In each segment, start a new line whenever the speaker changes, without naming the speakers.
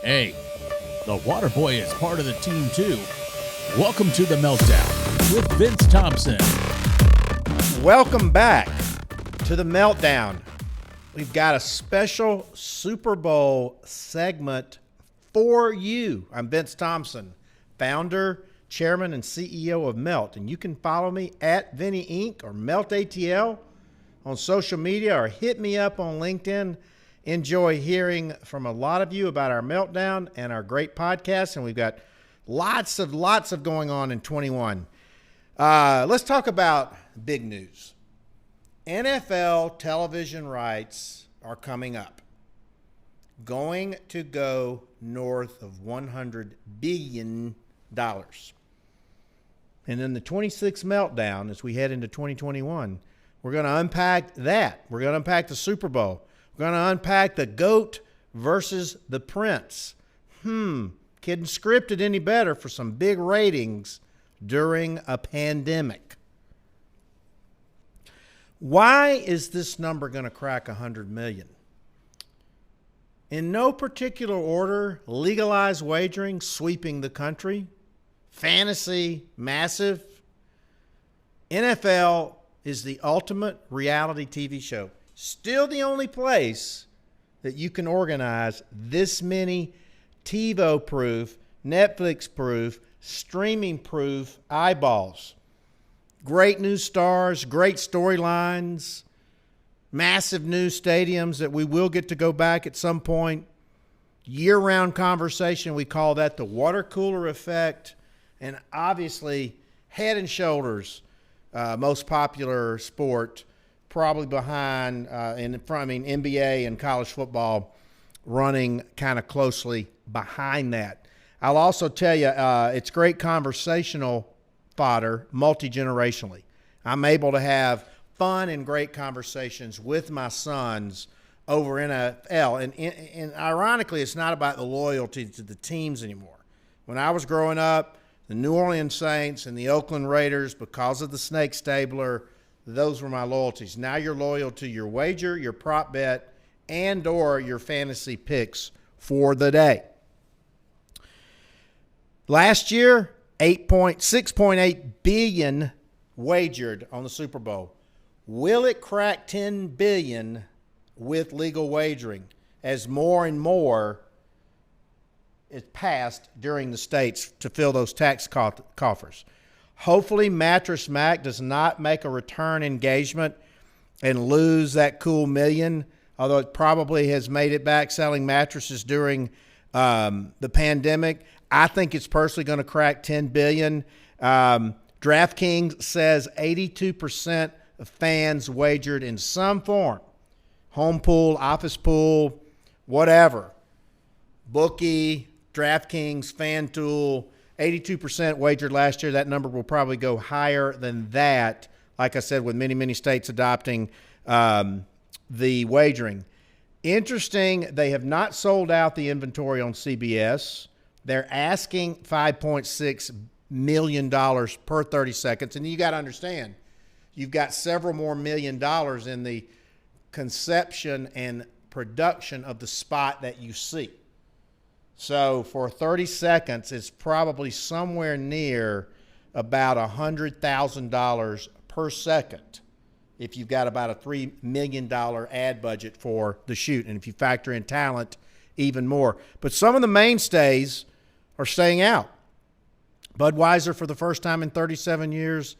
Hey, the water boy is part of the team too. Welcome to the Meltdown with Vince Thompson.
Welcome back to the Meltdown. We've got a special Super Bowl segment for you. I'm Vince Thompson, founder, chairman, and CEO of Melt. And you can follow me at Vinny Inc. or Melt ATL on social media or hit me up on LinkedIn. Enjoy hearing from a lot of you about our Meltdown and our great podcast. And we've got lots of going on in 21. Let's talk about big news. NFL television rights are coming up. Going to go north of $100 billion. And then the 26th Meltdown, as we head into 2021, we're going to unpack that. We're going to unpack the Super Bowl. We're going to unpack the GOAT versus the Prince. Couldn't script it any better for some big ratings during a pandemic. Why is this number going to crack 100 million? In no particular order, legalized wagering sweeping the country, fantasy massive. NFL is the ultimate reality TV show. Still the only place that you can organize this many TiVo-proof, Netflix-proof, streaming-proof eyeballs. Great new stars, great storylines, massive new stadiums that we will get to go back at some point. Year-round conversation, we call that the water cooler effect. And obviously, head and shoulders, most popular sport, probably behind NBA and college football running kind of closely behind that. I'll also tell you, it's great conversational fodder multi-generationally. I'm able to have fun and great conversations with my sons over NFL. And ironically, it's not about the loyalty to the teams anymore. When I was growing up, the New Orleans Saints and the Oakland Raiders, because of the Snake Stabler, those were my loyalties. Now you're loyal to your wager, your prop bet, and or your fantasy picks for the day. Last year, 6.8 billion wagered on the Super Bowl. Will it crack 10 billion with legal wagering as more and more is passed during the states to fill those tax coffers? Hopefully Mattress Mac does not make a return engagement and lose that cool million, although it probably has made it back selling mattresses during the pandemic. I think it's personally going to crack 10 billion. DraftKings says 82% of fans wagered in some form, home pool, office pool, whatever, bookie, DraftKings, FanDuel, 82% wagered last year. That number will probably go higher than that, like I said, with many states adopting the wagering. Interesting, they have not sold out the inventory on CBS. They're asking $5.6 million per 30 seconds. And you got to understand, you've got several more $1 million in the conception and production of the spot that you see. So for 30 seconds, it's probably somewhere near about $100,000 per second if you've got about a $3 million ad budget for the shoot. And if you factor in talent, even more. But some of the mainstays are staying out. Budweiser, for the first time in 37 years,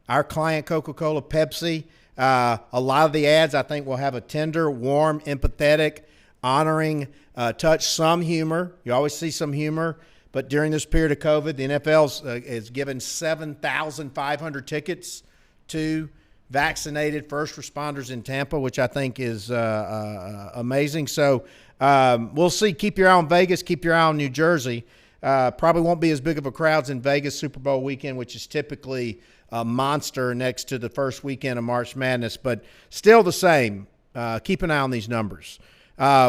our client Coca-Cola, Pepsi, a lot of the ads I think will have a tender, warm, empathetic, honoring touch, some humor. You always see some humor. But during this period of COVID, the NFL has given 7,500 tickets to vaccinated first responders in Tampa, which I think is amazing. So we'll see. Keep your eye on Vegas. Keep your eye on New Jersey. Probably won't be as big of a crowds in Vegas Super Bowl weekend, which is typically a monster next to the first weekend of March Madness. But still the same. Keep an eye on these numbers.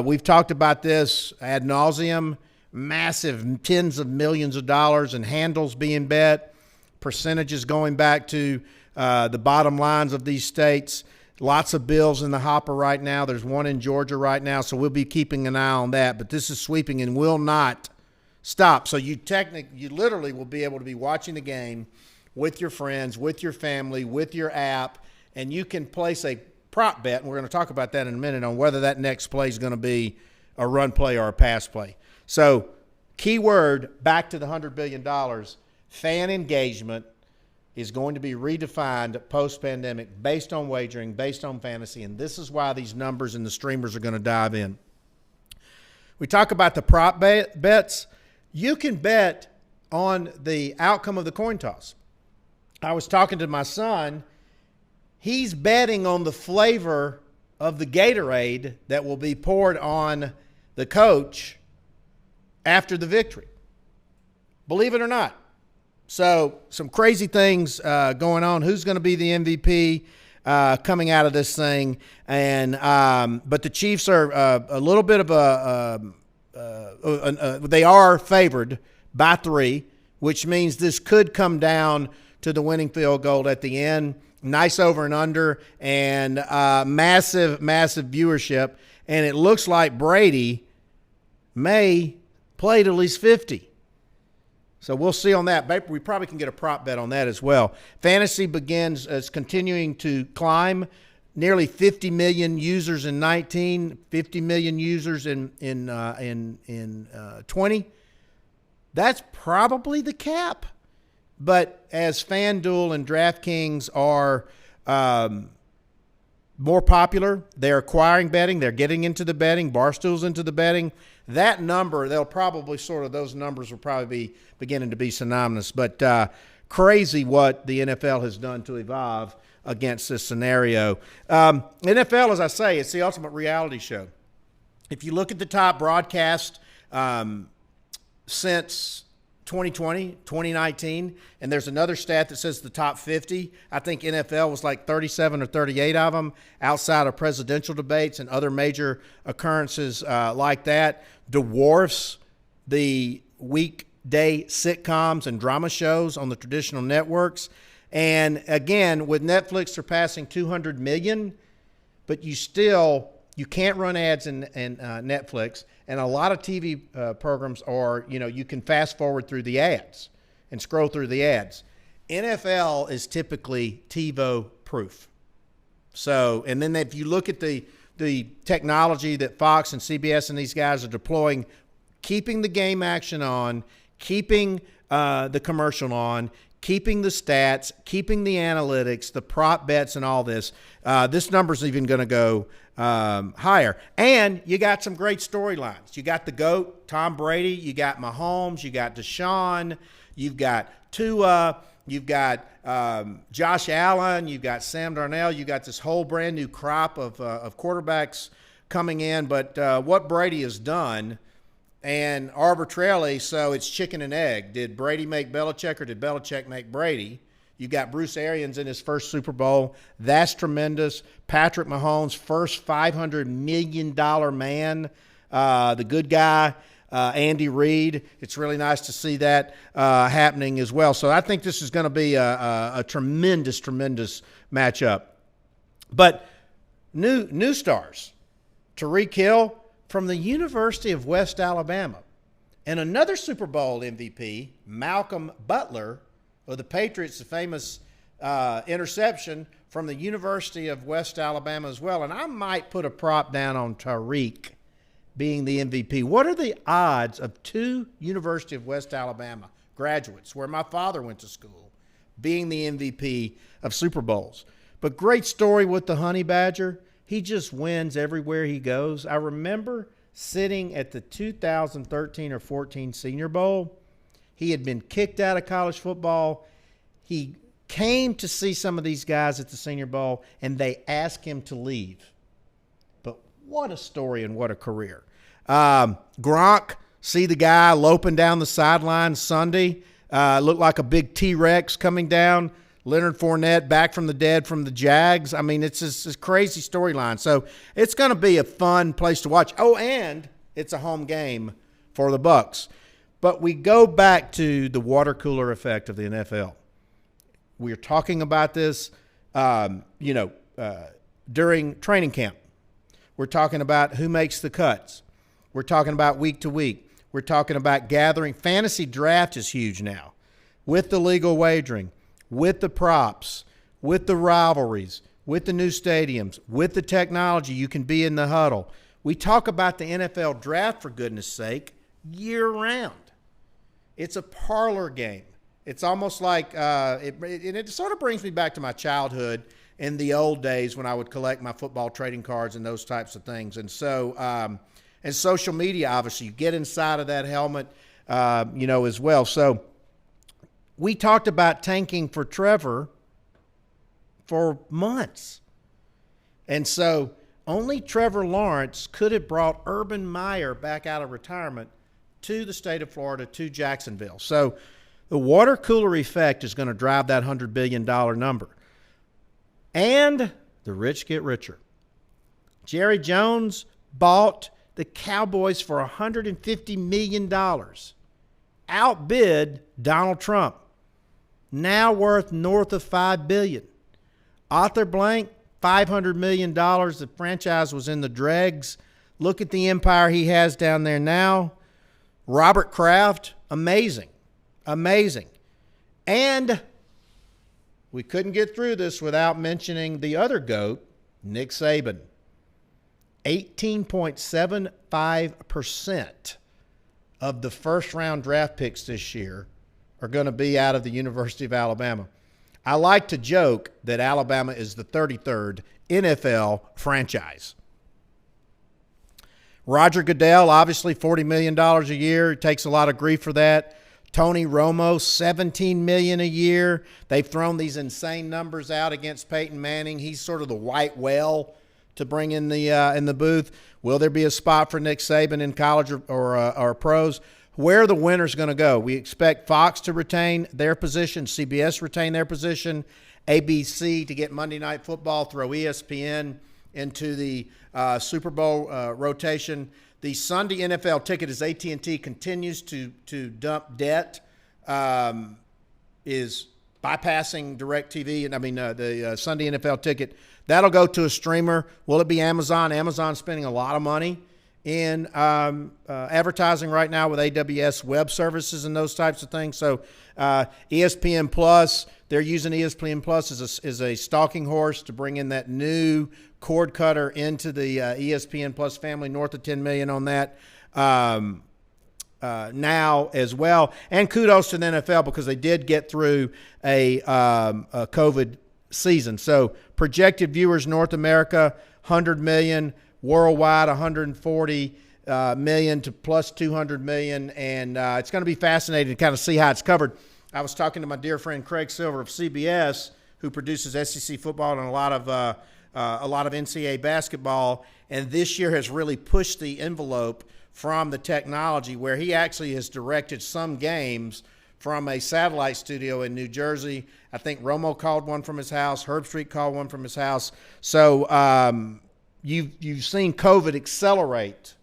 We've talked about this ad nauseum, massive tens of millions of dollars and handles being bet, percentages going back to the bottom lines of these states. Lots of bills in the hopper right now. There's one in Georgia right now, so we'll be keeping an eye on that. But this is sweeping and will not stop. So you literally will be able to be watching the game with your friends, with your family, with your app, and you can place a prop bet, and we're going to talk about that in a minute, on whether that next play is going to be a run play or a pass play. So keyword, back to the $100 billion, fan engagement is going to be redefined post-pandemic based on wagering, based on fantasy, and this is why these numbers and the streamers are going to dive in. We talk about the prop bets. You can bet on the outcome of the coin toss. I was talking to my son. He's betting on the flavor of the Gatorade that will be poured on the coach after the victory. Believe it or not. So some crazy things going on. Who's going to be the MVP coming out of this thing? And but the Chiefs are a little bit of they are favored by 3, which means this could come down to the winning field goal at the end. Nice over and under, and massive viewership. And it looks like Brady may play at least 50. So we'll see on that. We probably can get a prop bet on that as well. Fantasy is continuing to climb. Nearly 50 million users in 19, 50 million users in 20. That's probably the cap. But as FanDuel and DraftKings are more popular, they're acquiring betting, they're getting into the betting, Barstool's into the betting. That number, those numbers will probably be beginning to be synonymous. But crazy what the NFL has done to evolve against this scenario. NFL, as I say, it's the ultimate reality show. If you look at the top broadcast since 2020, 2019, and there's another stat that says the top 50. I think NFL was like 37 or 38 of them outside of presidential debates and other major occurrences like that. Dwarfs the weekday sitcoms and drama shows on the traditional networks. And again, with Netflix surpassing 200 million, but you can't run ads in Netflix. And a lot of TV programs are, you can fast forward through the ads and scroll through the ads. NFL is typically TiVo proof. So, and then if you look at the technology that Fox and CBS and these guys are deploying, keeping the game action on, keeping the commercial on, keeping the stats, keeping the analytics, the prop bets and all this, this number's even going to go higher. And you got some great storylines. You got the GOAT, Tom Brady. You got Mahomes. You got Deshaun. You've got Tua. You've got Josh Allen. You've got Sam Darnold. You got this whole brand new crop of quarterbacks coming in. But what Brady has done, and arbitrarily, so it's chicken and egg. Did Brady make Belichick or did Belichick make Brady? You got Bruce Arians in his first Super Bowl. That's tremendous. Patrick Mahomes, first $500 million man, the good guy, Andy Reid. It's really nice to see that happening as well. So I think this is going to be a tremendous matchup. But new stars. Tyreek Hill from the University of West Alabama. And another Super Bowl MVP, Malcolm Butler, of the Patriots, the famous interception from the University of West Alabama as well. And I might put a prop down on Tyreek being the MVP. What are the odds of 2 University of West Alabama graduates, where my father went to school, being the MVP of Super Bowls? But great story with the Honey Badger. He just wins everywhere he goes. I remember sitting at the 2013 or 14 Senior Bowl. He had been kicked out of college football. He came to see some of these guys at the Senior Bowl, and they asked him to leave. But what a story and what a career. Gronk, see the guy loping down the sideline Sunday. Looked like a big T-Rex coming down. Leonard Fournette back from the dead from the Jags. I mean, it's this crazy storyline. So it's going to be a fun place to watch. Oh, and it's a home game for the Bucs. But we go back to the water cooler effect of the NFL. We're talking about this. during training camp. We're talking about who makes the cuts. We're talking about week to week. We're talking about gathering. Fantasy draft is huge now with the legal wagering, with the props, with the rivalries, with the new stadiums, with the technology. You can be in the huddle. We talk about the NFL draft, for goodness sake, year round. It's a parlor game. It's almost like, it sort of brings me back to my childhood in the old days when I would collect my football trading cards and those types of things. And so, and social media, obviously, you get inside of that helmet, as well. So we talked about tanking for Trevor for months. And so only Trevor Lawrence could have brought Urban Meyer back out of retirement to the state of Florida, to Jacksonville. So the water cooler effect is going to drive that $100 billion number. And the rich get richer. Jerry Jones bought the Cowboys for $150 million. Outbid Donald Trump. Now worth north of $5 billion. Arthur Blank, $500 million. The franchise was in the dregs. Look at the empire he has down there now. Robert Kraft, amazing. Amazing. And we couldn't get through this without mentioning the other GOAT, Nick Saban. 18.75% of the first-round draft picks this year are going to be out of the University of Alabama. I like to joke that Alabama is the 33rd NFL franchise. Roger Goodell, obviously $40 million a year. He takes a lot of grief for that. Tony Romo, $17 million a year. They've thrown these insane numbers out against Peyton Manning. He's sort of the white whale to bring in the booth. Will there be a spot for Nick Saban in college or pros? Where are the winners going to go? We expect Fox to retain their position, CBS retain their position, ABC to get Monday Night Football, throw ESPN into the Super Bowl rotation. The Sunday NFL ticket, as AT&T continues to dump debt, is bypassing DirecTV. And the Sunday NFL ticket, that'll go to a streamer. Will it be Amazon? Amazon's spending a lot of money in advertising right now with AWS web services and those types of things. So ESPN Plus, they're using ESPN Plus as a stalking horse to bring in that new cord cutter into the ESPN Plus family, north of $10 million on that now as well. And kudos to the NFL because they did get through a COVID season. So projected viewers, North America, 100 million, worldwide 140 million to plus 200 million. And it's going to be fascinating to kind of see how it's covered. I was talking to my dear friend Craig Silver of CBS, who produces SEC football and a lot of NCAA basketball, and this year has really pushed the envelope from the technology where he actually has directed some games from a satellite studio in New Jersey. I think Romo called one from his house. Herbstreit called one from his house. So you've seen COVID accelerate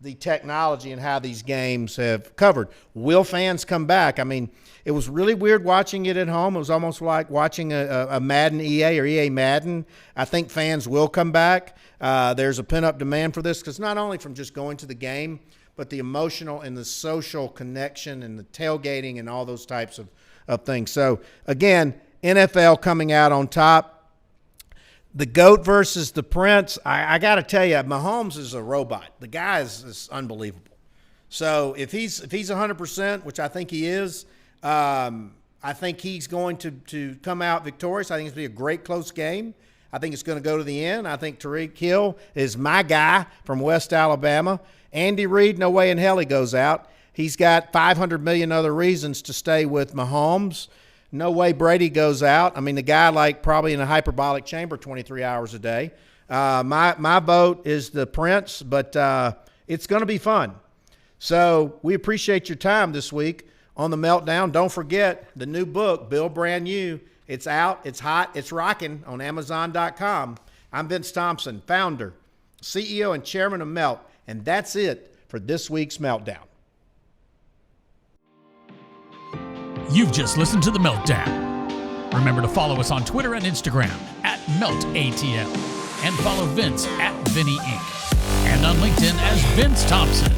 the technology and how these games have covered. Will fans come back? I mean, it was really weird watching it at home. It was almost like watching a Madden EA or EA Madden. I think fans will come back. There's a pent-up demand for this because not only from just going to the game, but the emotional and the social connection and the tailgating and all those types of things. So, again, NFL coming out on top. The GOAT versus the Prince, I got to tell you, Mahomes is a robot. The guy is unbelievable. So if he's 100%, which I think he is, I think he's going to come out victorious. I think it's going to be a great close game. I think it's going to go to the end. I think Tyreek Hill is my guy from West Alabama. Andy Reid, no way in hell he goes out. He's got 500 million other reasons to stay with Mahomes. No way Brady goes out. I mean, the guy probably in a hyperbolic chamber 23 hours a day. My vote is the Prince, but it's going to be fun. So we appreciate your time this week on The Meltdown. Don't forget the new book, Bill Brand New. It's out. It's hot. It's rocking on Amazon.com. I'm Vince Thompson, founder, CEO, and chairman of Melt, and that's it for this week's Meltdown.
You've just listened to The Meltdown. Remember to follow us on Twitter and Instagram @MeltATL and follow Vince @VinnyInc. And on LinkedIn as Vince Thompson.